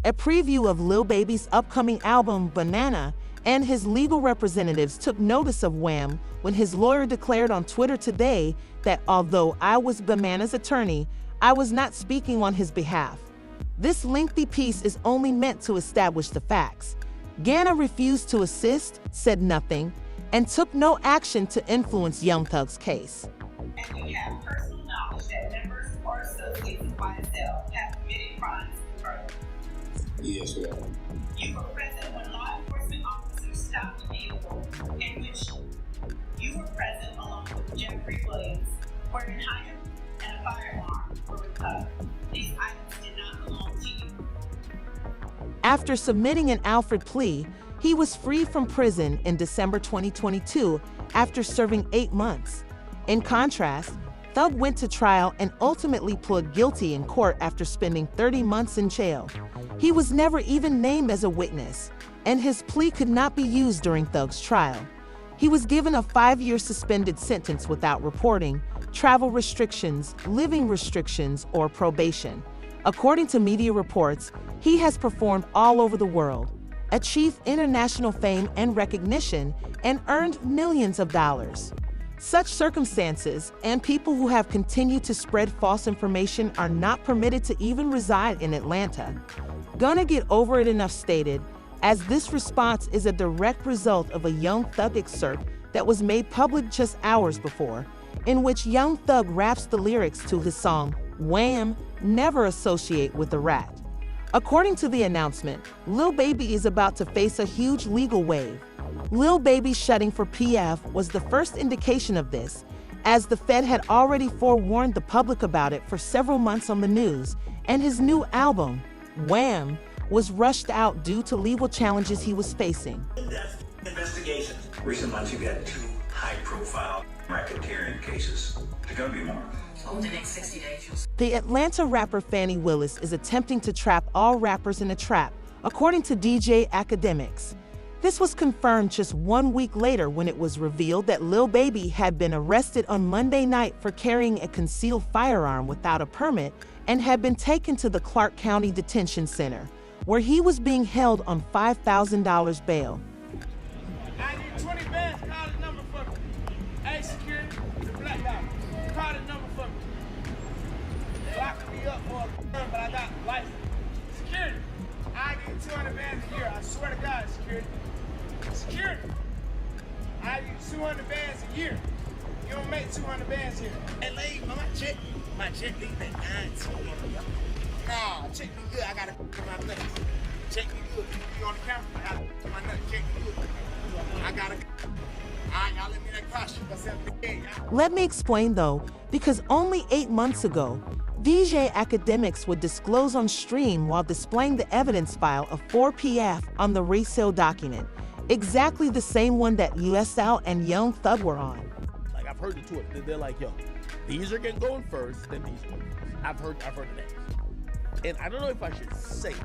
a preview of Lil Baby's upcoming album, Banana, and his legal representatives took notice of Wham when his lawyer declared on Twitter today that although I was Banana's attorney, I was not speaking on his behalf. This lengthy piece is only meant to establish the facts. Gunna refused to assist, said nothing, and took no action to influence Young Thug's case. And we have personal knowledge that members or associates of YSL have committed crimes in furtherance. Yes, we are. You were present when law enforcement officers stopped the vehicle in which you were present along with Jeffrey Williams, where an hydrant and a fire alarm were recovered. These items did not belong to you. After submitting an Alfred plea, he was freed from prison in December 2022 after serving 8 months. In contrast, Thug went to trial and ultimately pled guilty in court after spending 30 months in jail. He was never even named as a witness, and his plea could not be used during Thug's trial. He was given a 5-year suspended sentence without reporting, travel restrictions, living restrictions, or probation. According to media reports, he has performed all over the world, achieved international fame and recognition, and earned millions of dollars. Such circumstances and people who have continued to spread false information are not permitted to even reside in Atlanta. Gonna Get Over It Enough stated, as this response is a direct result of a Young Thug excerpt that was made public just hours before, in which Young Thug raps the lyrics to his song, Wham, Never Associate with a Rat. According to the announcement, Lil Baby is about to face a huge legal wave. Lil Baby shutting for PF was the first indication of this, as the Fed had already forewarned the public about it for several months on the news, and his new album, Wham, was rushed out due to legal challenges he was facing. In-depth investigations. Recent months you've had 2 high-profile racketeering cases. There's going to be more. Over the next 60 days. The Atlanta rapper Fani Willis is attempting to trap all rappers in a trap, according to DJ Academics. This was confirmed just 1 week later when it was revealed that Lil Baby had been arrested on Monday night for carrying a concealed firearm without a permit and had been taken to the Clark County Detention Center, where he was being held on $5,000 bail. I need 20 bands, call the number for me. Hey, security, the black guy, call the number for me. They locking me up for a gun, but I got license. Security, I need 200 bands a year, I swear to God, security. Security, I need 200 bands a year. You don't make 200 bands here. Hey, lady, my check leave at 9. Nah, check me good. I gotta my nuts. Check me good. You be on the camera. I gotta my nuts. Check me good. I gotta. Alright, y'all let me that costume myself again. Let me explain though, because only 8 months ago, DJ Academics would disclose on stream while displaying the evidence file of 4 PF on the resale document, exactly the same one that USL and Young Thug were on. Like I've heard the two of them. They're like, yo, these are getting going first, then these go first. I've heard the names. And I don't know if I should say it.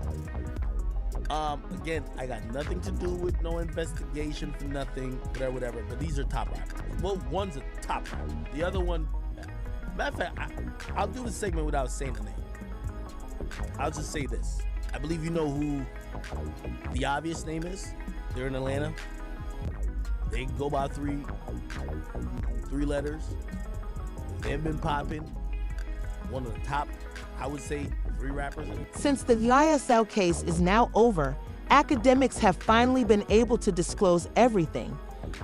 Again, I got nothing to do with no investigation for nothing, whatever. But these are top rappers. Well, one's a top rapper. The other one, matter of fact, I'll do the segment without saying the name. I'll just say this. I believe you know who the obvious name is. They're in Atlanta. They go by three letters. They've been popping. One of the top, I would say, 3 rappers. Since the YSL case is now over, academics have finally been able to disclose everything.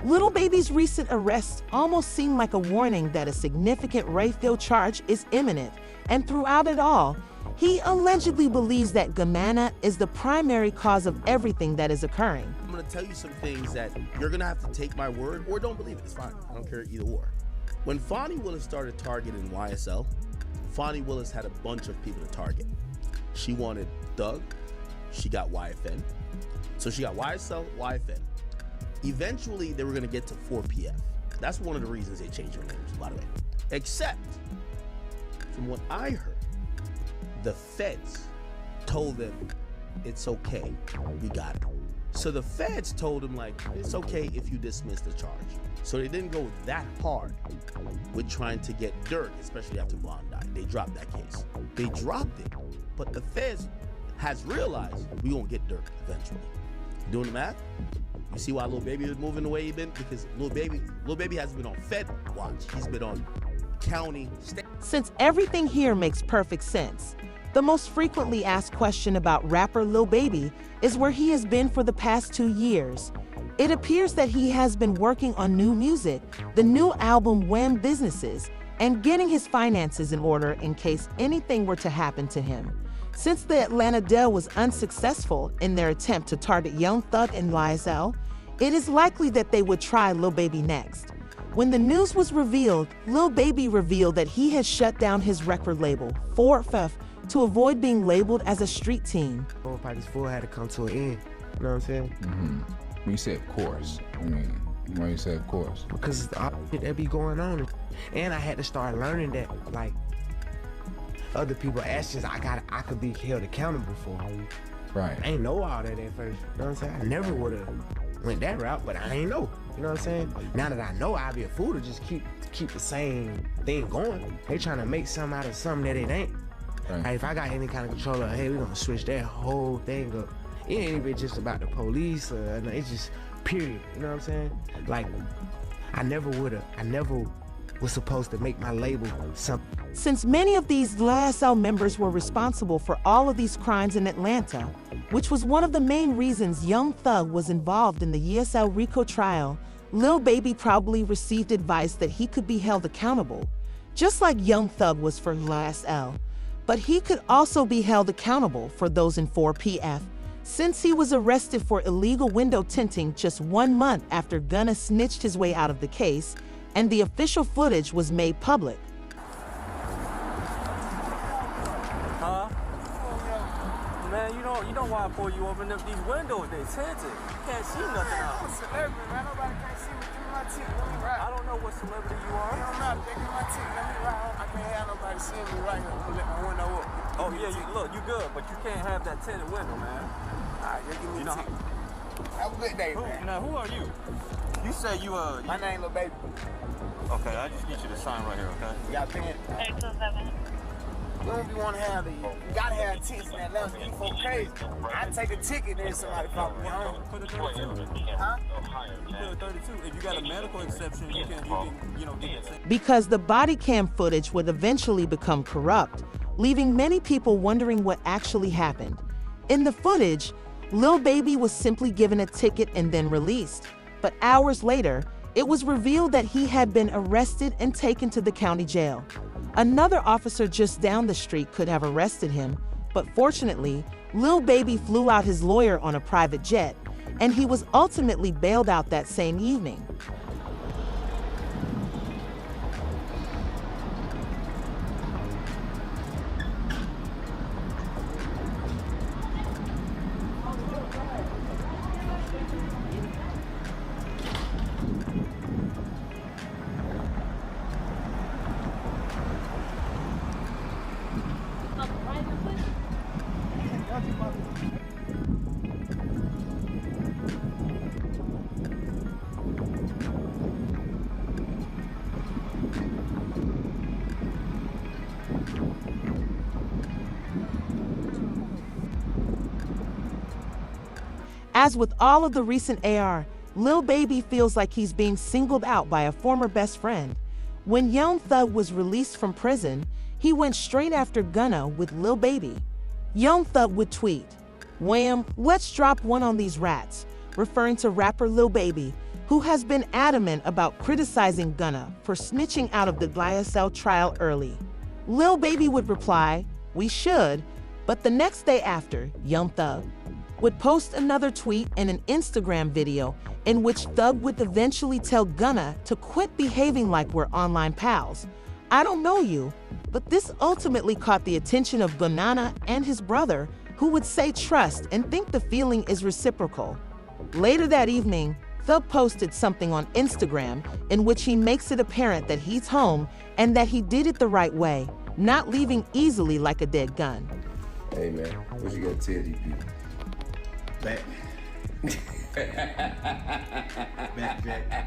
Lil Baby's recent arrest almost seemed like a warning that a significant rape-filled charge is imminent, and throughout it all, he allegedly believes that Gunna is the primary cause of everything that is occurring. I'm gonna tell you some things that you're gonna have to take my word or don't believe it. It's fine. I don't care either or. When Fani Willis started targeting YSL, Fani Willis had a bunch of people to target. She wanted Thug, she got YFN. So she got YSL, YFN. Eventually, they were gonna get to 4PF. That's one of the reasons they changed their names, by the way. Except, from what I heard, the feds told them, it's okay, we got it. So the feds told him, like, it's okay if you dismiss the charge. So they didn't go that hard with trying to get dirt, especially after Von died. They dropped that case. They dropped it, but the feds has realized we gonna get dirt eventually. Doing the math? You see why Lil Baby is moving the way he been? Because Lil Baby hasn't been on Fed watch. He's been on county, state. Since everything here makes perfect sense, the most frequently asked question about rapper Lil Baby is where he has been for the past 2 years. It appears that he has been working on new music, the new album Wham Businesses, and getting his finances in order in case anything were to happen to him. Since the Atlanta Dell was unsuccessful in their attempt to target Young Thug and YSL, it is likely that they would try Lil Baby next. When the news was revealed, Lil Baby revealed that he had shut down his record label, 4FF, to avoid being labeled as a street team. This fool had to come to an end, you know what I'm saying? When you say of course, I mean, why you say of course? Because the shit that be going on. And I had to start learning that, like, other people actions I could be held accountable for. Right. I ain't know all that at first, you know what I'm saying? I never would've went that route, but I ain't know, you know what I'm saying? Now that I know, I'd be a fool to just keep the same thing going. They trying to make something out of something that it ain't. Right. Like, if I got any kind of control of, hey, we gonna switch that whole thing up. It ain't even just about the police, it's just period, you know what I'm saying? Like, I never was supposed to make my label something. Since many of these YSL members were responsible for all of these crimes in Atlanta, which was one of the main reasons Young Thug was involved in the YSL RICO trial, Lil Baby probably received advice that he could be held accountable, just like Young Thug was for YSL. But he could also be held accountable for those in 4PF, since he was arrested for illegal window tinting just 1 month after Gunna snitched his way out of the case, and the official footage was made public. Huh? Man, you know why before you open up these windows, they tinted. You can't see nothing out. I'm a celebrity, man. Nobody can't see me through my ticket. Let me ride. I don't know what celebrity you It are. don't matter. They give my ticket. Let me ride. I can't have nobody seeing me right here. I'm gonna let my window up. Oh yeah, you good, but you can't have that tinted window, man. Alright, just give me You a know- ticket. Have a good day, Who, man. now who are you? You say you My name Lil Baby. Okay, I just need you to sign right here, okay? You got a pen? 827. You don't be want to have the. You gotta have tickets in Atlanta. You folk crazy. I take a ticket, then somebody follow me home. Put a 32. Huh? You put a 32. If you got a medical exception, you can get the same. Because the body cam footage would eventually become corrupt, leaving many people wondering what actually happened. In the footage, Lil Baby was simply given a ticket and then released. But hours later, it was revealed that he had been arrested and taken to the county jail. Another officer just down the street could have arrested him, but fortunately, Lil Baby flew out his lawyer on a private jet, and he was ultimately bailed out that same evening. As with all of the recent AR, Lil Baby feels like he's being singled out by a former best friend. When Young Thug was released from prison, he went straight after Gunna with Lil Baby. Young Thug would tweet, "Wham, let's drop one on these rats," referring to rapper Lil Baby, who has been adamant about criticizing Gunna for snitching out of the YSL trial early. Lil Baby would reply, "We should," but the next day after, Young Thug would post another tweet and an Instagram video in which Thug would eventually tell Gunna to quit behaving like we're online pals. "I don't know you," but this ultimately caught the attention of Gunna and his brother, who would say trust and think the feeling is reciprocal. Later that evening, Thug posted something on Instagram in which he makes it apparent that he's home and that he did it the right way, not leaving easily like a dead gun. Hey man, what you gotta tell these people? Back. Back, Jack.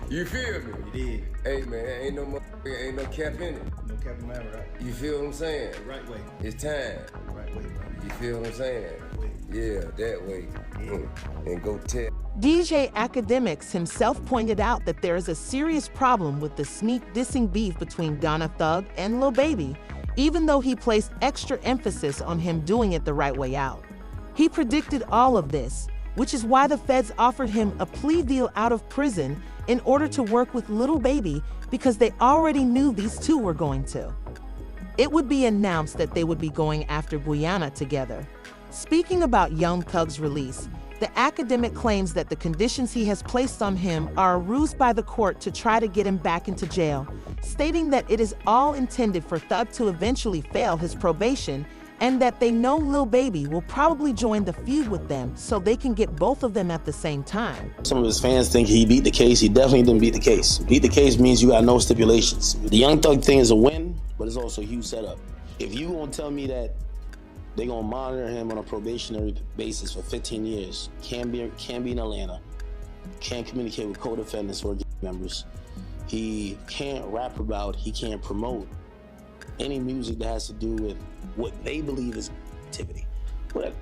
You feel me? You did. Hey man, ain't no cap in it. No cap in my right. You feel what I'm saying? Right way. It's time. Right way, bro. You feel what I'm saying? Yeah, that way. And go tell. DJ Academics himself pointed out that there is a serious problem with the sneak dissing beef between Gunna Thug and Lil Baby, even though he placed extra emphasis on him doing it the right way out. He predicted all of this, which is why the feds offered him a plea deal out of prison in order to work with Lil Baby, because they already knew these two were going to. It would be announced that they would be going after Guyana together. Speaking about Young Thug's release, the academic claims that the conditions he has placed on him are a ruse by the court to try to get him back into jail, stating that it is all intended for Thug to eventually fail his probation and that they know Lil Baby will probably join the feud with them so they can get both of them at the same time. Some of his fans think he beat the case. He definitely didn't beat the case. Beat the case means you got no stipulations. The Young Thug thing is a win, but it's also a huge setup. If you gonna tell me that they're gonna monitor him on a probationary basis for 15 years, can't be in Atlanta, can't communicate with co-defendants or gang members, he can't rap about, he can't promote any music that has to do with what they believe is activity. But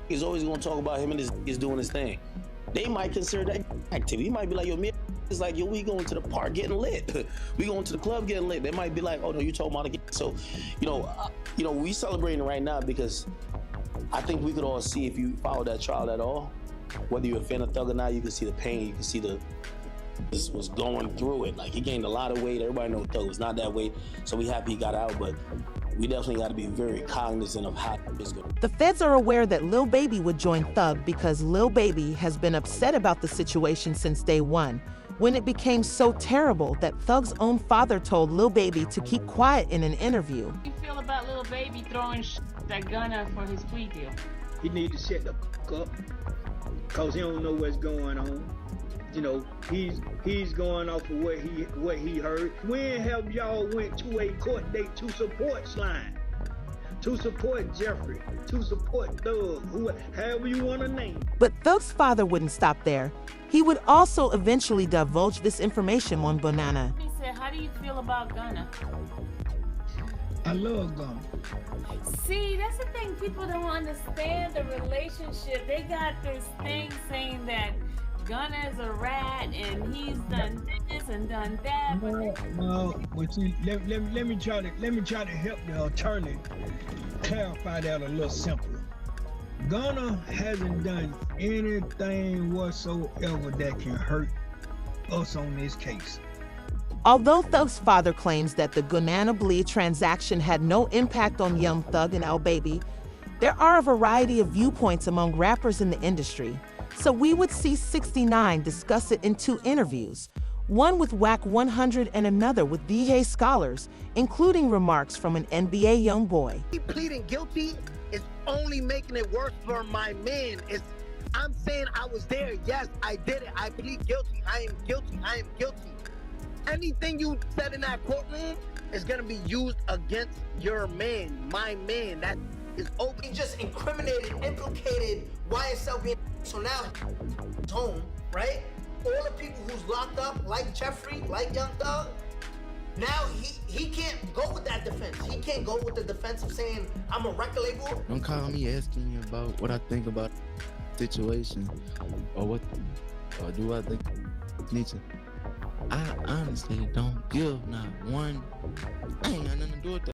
he's always gonna talk about him and he's doing his thing. They might consider that activity. He might be like, yo, me is like, yo, we going to the park getting lit. We going to the club getting lit. They might be like, oh no, you talking about it. So, we celebrating right now because I think we could all see, if you follow that trial at all, whether you're a fan of Thug or not, you can see the pain, you can see this was going through it. Like, he gained a lot of weight. Everybody knows Thug was not that weight, so we happy he got out, but we definitely got to be very cognizant of how it's going. The feds are aware that Lil Baby would join Thug because Lil Baby has been upset about the situation since day one, when it became so terrible that Thug's own father told Lil Baby to keep quiet in an interview. How do you feel about Lil Baby throwing at Gunna for his plea deal? He need to shut the fuck up, cause he don't know what's going on. He's going off of what he heard. When have y'all went to a court date to support Slime, to support Jeffrey, to support Thug, however you want to name? But Thug's father wouldn't stop there. He would also eventually divulge this information on Banana. He said, how do you feel about Gunna? I love Gunna. See, that's the thing. People don't understand the relationship. They got this thing saying that Gunna is a rat and he's done this and done that. No, but see, let me try to help the attorney clarify that a little simpler. Gunna hasn't done anything whatsoever that can hurt us on this case. Although Thug's father claims that the Gunna Blee transaction had no impact on Young Thug and Lil Baby, there are a variety of viewpoints among rappers in the industry. So we would see 69 discuss it in two interviews, one with WHAC 100 and another with DJ Scholars, including remarks from an NBA young boy. Pleading guilty is only making it worse for my man. I'm saying I was there. Yes, I did it. I plead guilty. I am guilty. I am guilty. Anything you said in that courtroom is going to be used against your man, my man. That is open. He just incriminated, implicated YSL being so now he's home, right? All the people who's locked up, like Jeffrey, like Young Thug, now he can't go with that defense. He can't go with the defense of saying, I'm a record label. Don't call me asking me about what I think about the situation or do I think Nietzsche. I honestly don't give not one. I ain't got nothing to do with that.